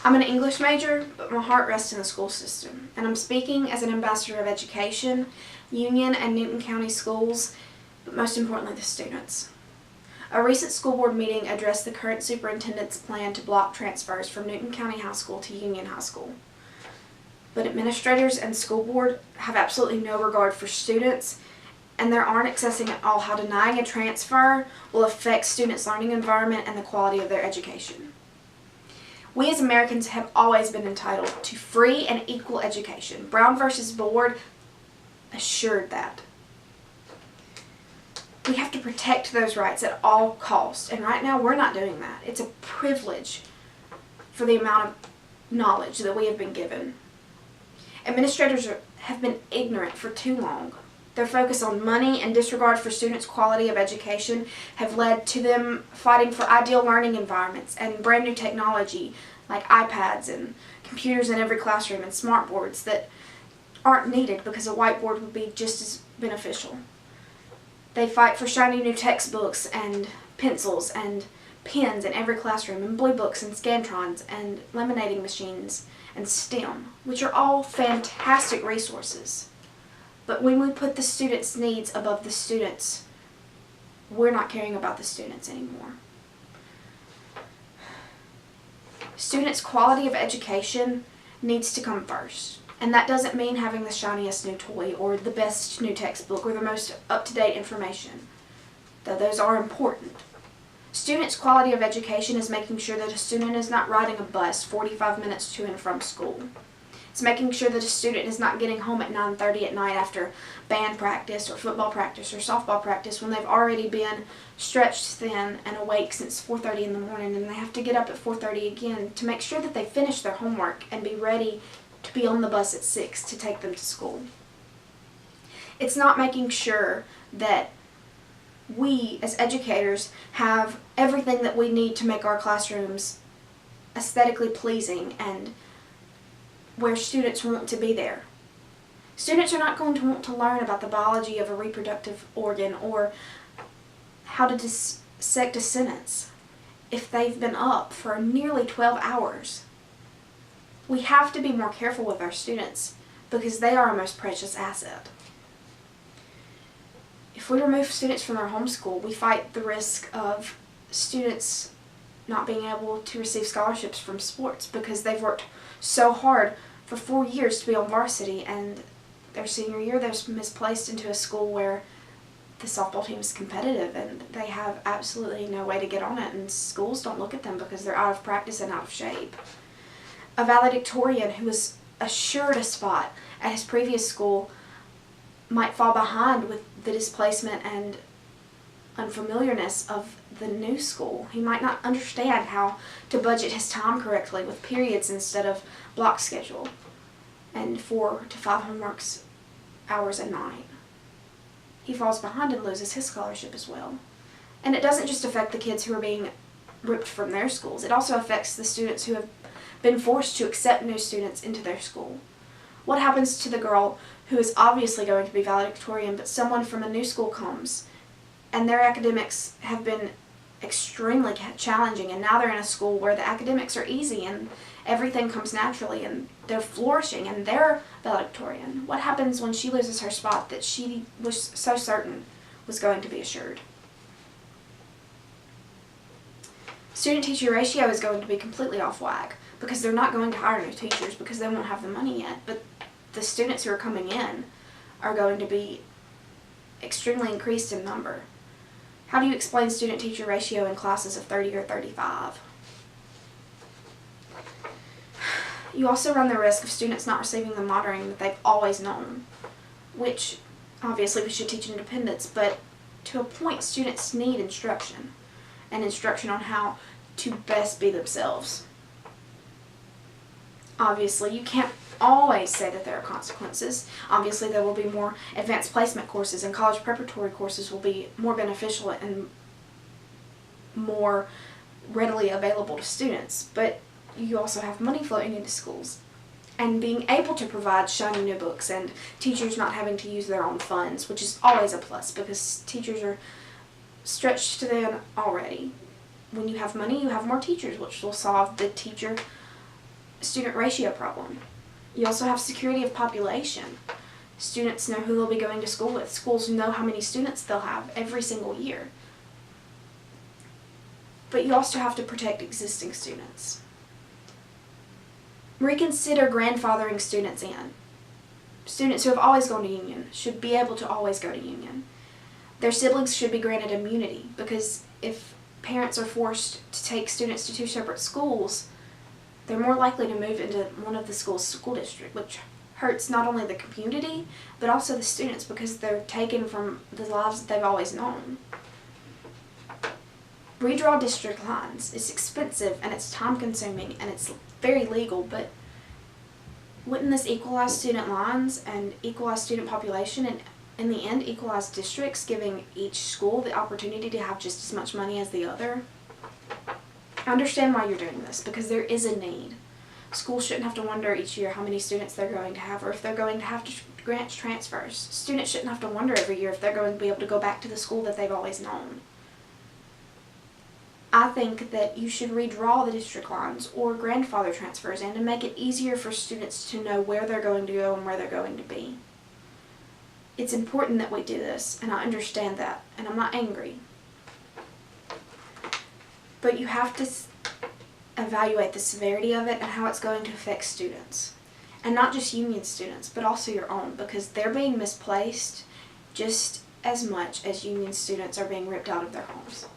I'm an English major, but my heart rests in the school system, and I'm speaking as an ambassador of education, Union and Newton County schools, but most importantly the students. A recent school board meeting addressed the current superintendent's plan to block transfers from Newton County High School to Union High School. But administrators and school board have absolutely no regard for students, and they aren't assessing at all how denying a transfer will affect students' learning environment and the quality of their education. We as Americans have always been entitled to free and equal education. Brown versus Board assured that. We have to protect those rights at all costs, and right now we're not doing that. It's a privilege for the amount of knowledge that we have been given. Administrators have been ignorant for too long. Their focus on money and disregard for students' quality of education have led to them fighting for ideal learning environments and brand new technology like iPads and computers in every classroom and smart boards that aren't needed because a whiteboard would be just as beneficial. They fight for shiny new textbooks and pencils and pens in every classroom and blue books and Scantrons and laminating machines and STEM, which are all fantastic resources. But when we put the students' needs above the students, we're not caring about the students anymore. Students' quality of education needs to come first. And that doesn't mean having the shiniest new toy or the best new textbook or the most up-to-date information, though those are important. Students' quality of education is making sure that a student is not riding a bus 45 minutes to and from school. It's making sure that a student is not getting home at 9:30 at night after band practice or football practice or softball practice when they've already been stretched thin and awake since 4:30 in the morning, and they have to get up at 4:30 again to make sure that they finish their homework and be ready to be on the bus at 6 to take them to school. It's not making sure that we as educators have everything that we need to make our classrooms aesthetically pleasing and where students want to be there. Students are not going to want to learn about the biology of a reproductive organ or how to dissect a sentence if they've been up for nearly 12 hours. We have to be more careful with our students because they are our most precious asset. If we remove students from their homeschool, we fight the risk of students not being able to receive scholarships from sports because they've worked so hard for 4 years to be on varsity, and their senior year they're misplaced into a school where the softball team is competitive and they have absolutely no way to get on it, and schools don't look at them because they're out of practice and out of shape. A valedictorian who was assured a spot at his previous school might fall behind with the displacement and unfamiliarness of the new school. He might not understand how to budget his time correctly with periods instead of block schedule and 4 to 5 homeworks hours a night. He falls behind and loses his scholarship as well. And it doesn't just affect the kids who are being ripped from their schools. It also affects the students who have been forced to accept new students into their school. What happens to the girl who is obviously going to be valedictorian, but someone from a new school comes and their academics have been extremely challenging, and now they're in a school where the academics are easy and everything comes naturally and they're flourishing and they're valedictorian? What happens when she loses her spot that she was so certain was going to be assured? Student-teacher ratio is going to be completely off whack because they're not going to hire new teachers because they won't have the money yet, but the students who are coming in are going to be extremely increased in number. How do you explain student-teacher ratio in classes of 30 or 35? You also run the risk of students not receiving the monitoring that they've always known, which obviously we should teach independence, but to a point students need instruction, and instruction on how to best be themselves. Obviously, you can't always say that there are consequences. Obviously, there will be more advanced placement courses, and college preparatory courses will be more beneficial and more readily available to students. But you also have money flowing into schools, and being able to provide shiny new books and teachers not having to use their own funds, which is always a plus because teachers are stretched thin already. When you have money, you have more teachers, which will solve the teacher student ratio problem. You also have security of population. Students know who they'll be going to school with. Schools know how many students they'll have every single year. But you also have to protect existing students. Reconsider grandfathering students in. Students who have always gone to Union should be able to always go to Union. Their siblings should be granted immunity, because if parents are forced to take students to two separate schools, they're more likely to move into one of the school's school district, which hurts not only the community, but also the students, because they're taken from the lives that they've always known. Redraw district lines. It's expensive and it's time consuming and it's very legal, but wouldn't this equalize student lines and equalize student population, and in the end equalize districts, giving each school the opportunity to have just as much money as the other? I understand why you're doing this, because there is a need. Schools shouldn't have to wonder each year how many students they're going to have, or if they're going to have to grant transfers. Students shouldn't have to wonder every year if they're going to be able to go back to the school that they've always known. I think that you should redraw the district lines or grandfather transfers in to make it easier for students to know where they're going to go and where they're going to be. It's important that we do this, and I understand that, and I'm not angry. But you have to evaluate the severity of it and how it's going to affect students. And not just Union students, but also your own, because they're being misplaced just as much as Union students are being ripped out of their homes.